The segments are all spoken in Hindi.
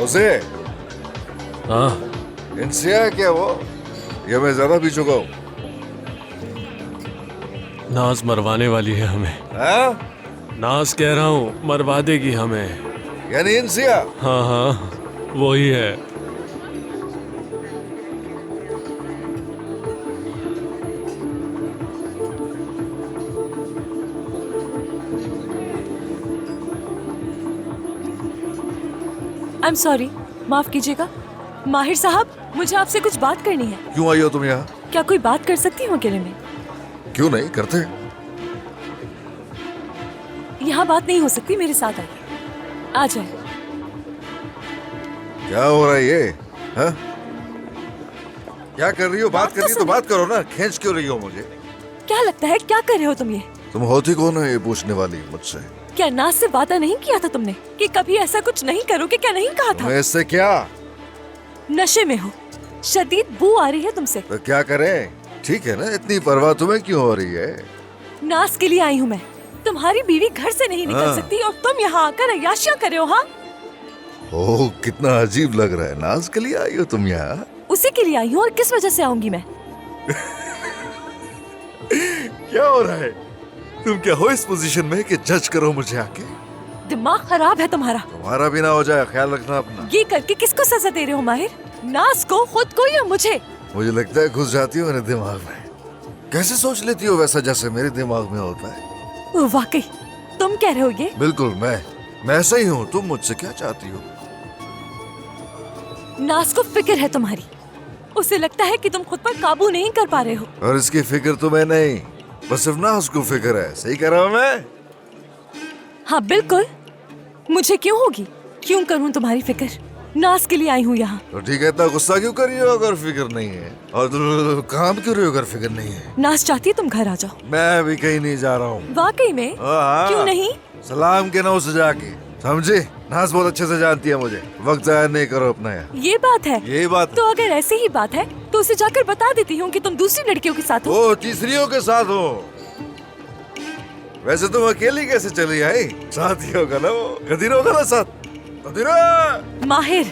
उसे हाँ इनसे है क्या वो? ये मैं ज्यादा पी चुका हूँ। नाज मरवाने वाली है हमें। हाँ? नाज कह रहा हूँ मरवा देगी हमें। यानी इंसिया? हाँ हाँ वही है। आई एम सॉरी, माफ कीजिएगा। माहिर साहब, मुझे आपसे कुछ बात करनी है। क्यों आई हो तुम यहाँ? क्या कोई बात कर सकती हूँ अकेले में? क्यों नहीं करते? यहाँ बात नहीं हो सकती, मेरे साथ आइए। आ जाए। क्या हो रहा है ये? हाँ? क्या कर रही हो? बात कर रही हो तो बात करो ना, खींच क्यों रही हो मुझे? क्या लगता है, क्या कर रहे हो तुम ये? तुम होती कौन है ये पूछने वाली मुझसे? क्या नाज से वादा नहीं किया था तुमने कि कभी ऐसा कुछ नहीं करोगे? क्या नहीं कहा था? मैं इससे क्या? नशे में हो, शदीद बू आ रही है तुमसे। तो क्या करें? ठीक है ना, इतनी परवाह तुम्हें क्यों हो रही है? नाज के लिए आई हूँ मैं। तुम्हारी बीवी घर से नहीं निकल हाँ। सकती और तुम यहाँ आकर अय्याशियां कर रहे हो। हाँ, ओह कितना अजीब लग रहा है। नाज के लिए आई हो तुम यहाँ? उसी के लिए आई हूँ। और किस वजह से आऊंगी मैं? क्या हो रहा है? तुम क्या हो इस पोजीशन में कि जज करो मुझे आके? दिमाग खराब है तुम्हारा। तुम्हारा भी ना हो जाए, ख्याल रखना अपना। ये करके किसको सजा दे रहे हो माहिर? नाज को, खुद को या मुझे? मुझे लगता है घुस जाती हो मेरे दिमाग में। कैसे सोच लेती हो वैसा जैसे मेरे दिमाग में होता है? वाकई तुम कह रहे हो ये? बिल्कुल, मैं ऐसा ही हूँ। तुम मुझसे क्या चाहती हो? नाज को फिक्र है तुम्हारी। उसे लगता है कि तुम खुद पर काबू नहीं कर पा रहे हो। और इसकी फिक्र तुम्हें नहीं, बस सिर्फ नाज को फिक्र है। सही कह रहा हूँ मैं? हाँ बिल्कुल। मुझे क्यों होगी? क्यों करूँ तुम्हारी फिक्र? नाज के लिए आई हूँ यहाँ। तो ठीक है, इतना गुस्सा क्यों कर रही हो अगर फिक्र नहीं है? और काम क्यों रही हो अगर फिक्र नहीं है? नाज चाहती है तुम घर आ जाओ। मैं भी कहीं नहीं जा रहा हूँ। वाकई में? हाँ। क्यों नहीं? सलाम के ना उसे जाके, समझे? नाज बहुत अच्छे से जानती है मुझे। वक्त जाया नहीं करो अपना यार। ये बात है? यही बात। तो अगर ऐसी ही बात है तो उसे जाकर बता देती हूँ कि तुम दूसरी लड़कियों के साथ हो। ओ, तीसरियों के साथ हो? वैसे तुम अकेली कैसे चली आई? साथी होगा ना वो। कदीर होगा ना साथ? कदीर! माहिर,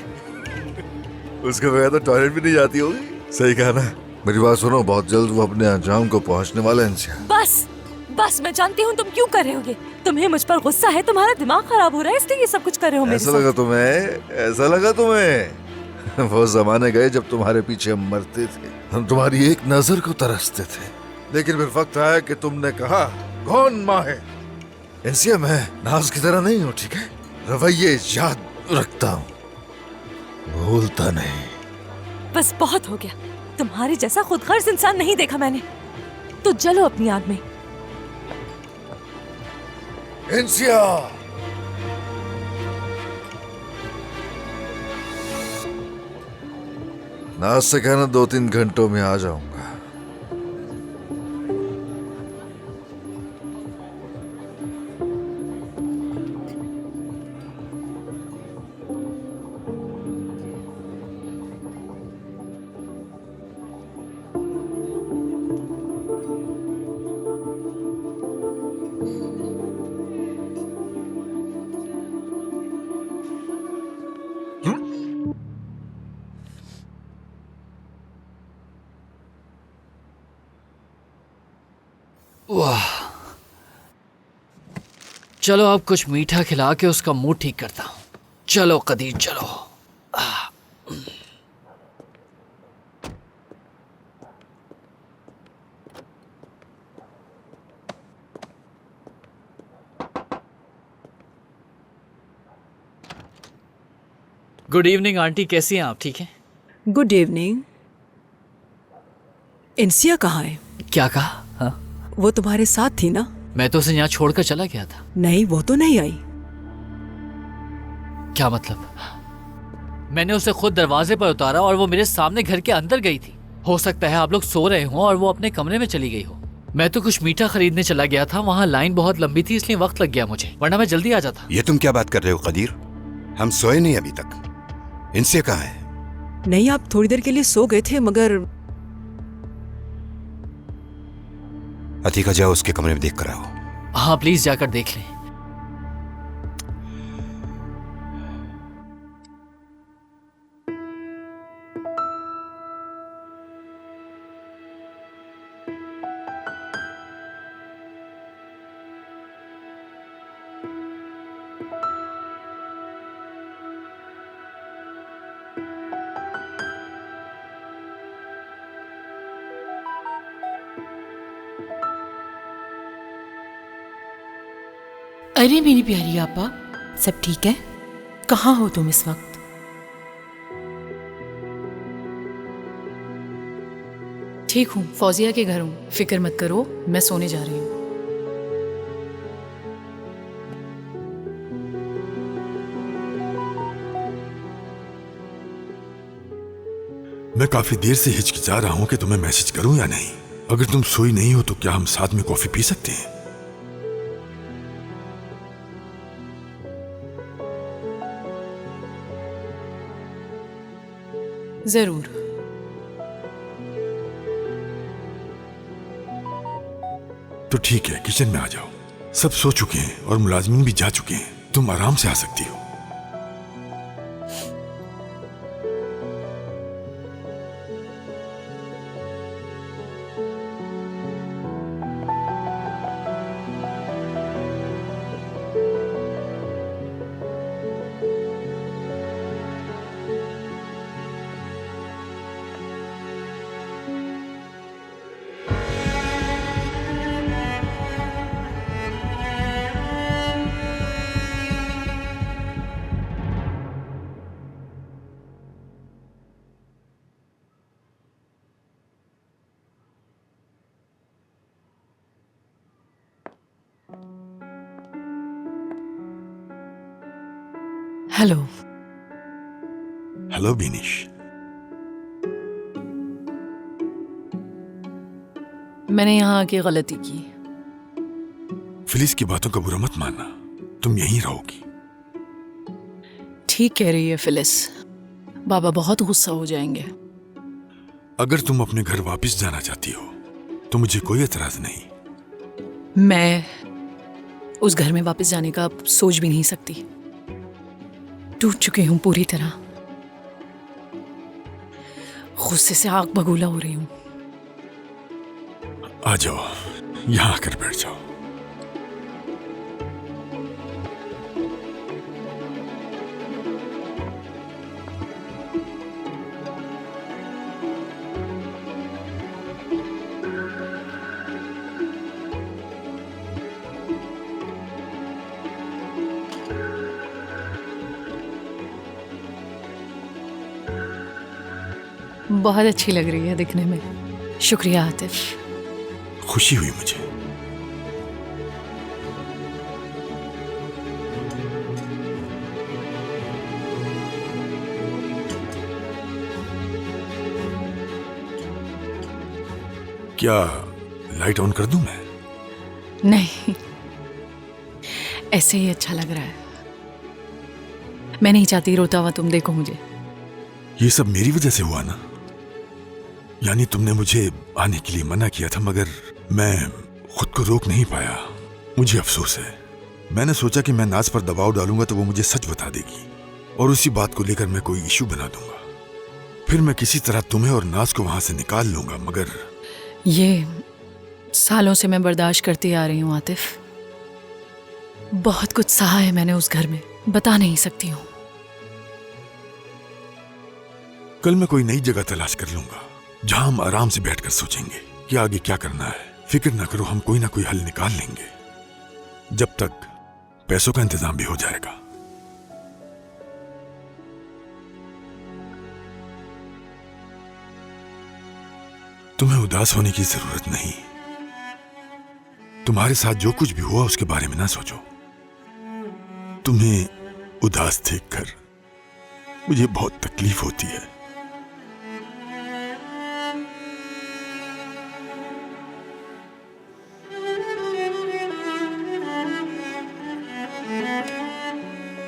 उसके बगैर तो टॉयलेट भी नहीं जाती होगी। सही कहा ना? मेरी बात सुनो, बहुत जल्द वो अपने अंजाम को पहुंचने वाले हैं। बस बस, मैं जानती हूँ तुम क्यों कर रहे होगे। तुम्हें मुझ पर गुस्सा है, तुम्हारा दिमाग खराब हो रहा है, इसलिए ये सब कुछ कर रहे हो मेरे ऐसा साथ। लगा तुम्हें? ऐसा लगा तुम्हें? वो जमाने गए जब तुम्हारे पीछे हम मरते थे, हम तुम्हारी एक नजर को तरसते थे। लेकिन फिर वक्त आया कि तुमने कहा, कौन माँ है? इनसे मैं नाज की तरह नहीं हूँ, ठीक है? रवैये याद रखता हूँ, भूलता नहीं। बस बहुत हो गया। तुम्हारे जैसा खुदगर्ज इंसान नहीं देखा मैंने। तो जलो अपनी आग में। इंसिया! नाज से कहना 2-3 घंटों में आ जाऊंगा। वाह, चलो अब कुछ मीठा खिला के उसका मुंह ठीक करता हूँ। चलो कदीर चलो। गुड इवनिंग आंटी, कैसी हैं आप? ठीक हैं? Good evening. इंसिया कहाँ है? क्या कहा? हाँ? वो तुम्हारे साथ थी ना? मैं तो उसे यहाँ छोड़कर चला गया था। नहीं, वो तो नहीं आई। क्या मतलब? मैंने उसे खुद दरवाजे पर उतारा और वो मेरे सामने घर के अंदर गई थी। हो सकता है आप लोग सो रहे हो और वो अपने कमरे में चली गई हो। मैं तो कुछ मीठा खरीदने चला गया था, वहाँ लाइन बहुत लंबी थी इसलिए वक्त लग गया मुझे, वरना मैं जल्दी आ जाता। ये तुम क्या बात कर रहे हो कदीर? हम सोए नहीं अभी तक। इनसे कहाँ है? नहीं, आप थोड़ी देर के लिए सो गए थे मगर अतीका जाओ उसके कमरे में देख कर आओ। हाँ प्लीज जाकर देख लें। अरे मेरी प्यारी आपा, सब ठीक है? कहाँ हो तुम इस वक्त? ठीक हूँ, फौजिया के घर हूँ। फिक्र मत करो, मैं सोने जा रही हूँ। मैं काफी देर से हिचकिचा रहा हूं कि तुम्हें मैसेज करूं या नहीं। अगर तुम सोई नहीं हो तो क्या हम साथ में कॉफी पी सकते हैं? जरूर। तो ठीक है, किचन में आ जाओ। सब सो चुके हैं और मुलाजमीन भी जा चुके हैं। तुम आराम से आ सकती हो। हेलो। हेलो बीनिश। मैंने यहाँ आके गलती की। फिलिस की बातों का बुरा मत मानना, तुम यहीं रहोगी। ठीक कह रही है फिलिस, बाबा बहुत गुस्सा हो जाएंगे। अगर तुम अपने घर वापस जाना चाहती हो तो मुझे कोई एतराज नहीं। मैं उस घर में वापस जाने का अब सोच भी नहीं सकती। टूट चुकी हूं पूरी तरह। गुस्से से आग बगूला हो रही हूं। आ जाओ, यहां आकर बैठ जाओ। बहुत अच्छी लग रही है दिखने में। शुक्रिया आतिफ। खुशी हुई मुझे। क्या लाइट ऑन कर दूं मैं? नहीं, ऐसे ही अच्छा लग रहा है। मैं नहीं चाहती रोता हुआ तुम देखो मुझे। ये सब मेरी वजह से हुआ ना? यानी तुमने मुझे आने के लिए मना किया था मगर मैं खुद को रोक नहीं पाया। मुझे अफसोस है। मैंने सोचा कि मैं नाज पर दबाव डालूंगा तो वो मुझे सच बता देगी और उसी बात को लेकर मैं कोई इशू बना दूंगा। फिर मैं किसी तरह तुम्हें और नाज को वहां से निकाल लूंगा। मगर ये सालों से मैं बर्दाश्त करती आ रही हूँ आतिफ। बहुत कुछ सहा है मैंने उस घर में, बता नहीं सकती हूँ। कल मैं कोई नई जगह तलाश कर लूंगा जहां हम आराम से बैठकर सोचेंगे कि आगे क्या करना है। फिक्र ना करो, हम कोई ना कोई हल निकाल लेंगे। जब तक पैसों का इंतजाम भी हो जाएगा। तुम्हें उदास होने की जरूरत नहीं। तुम्हारे साथ जो कुछ भी हुआ उसके बारे में ना सोचो। तुम्हें उदास देखकर मुझे बहुत तकलीफ होती है।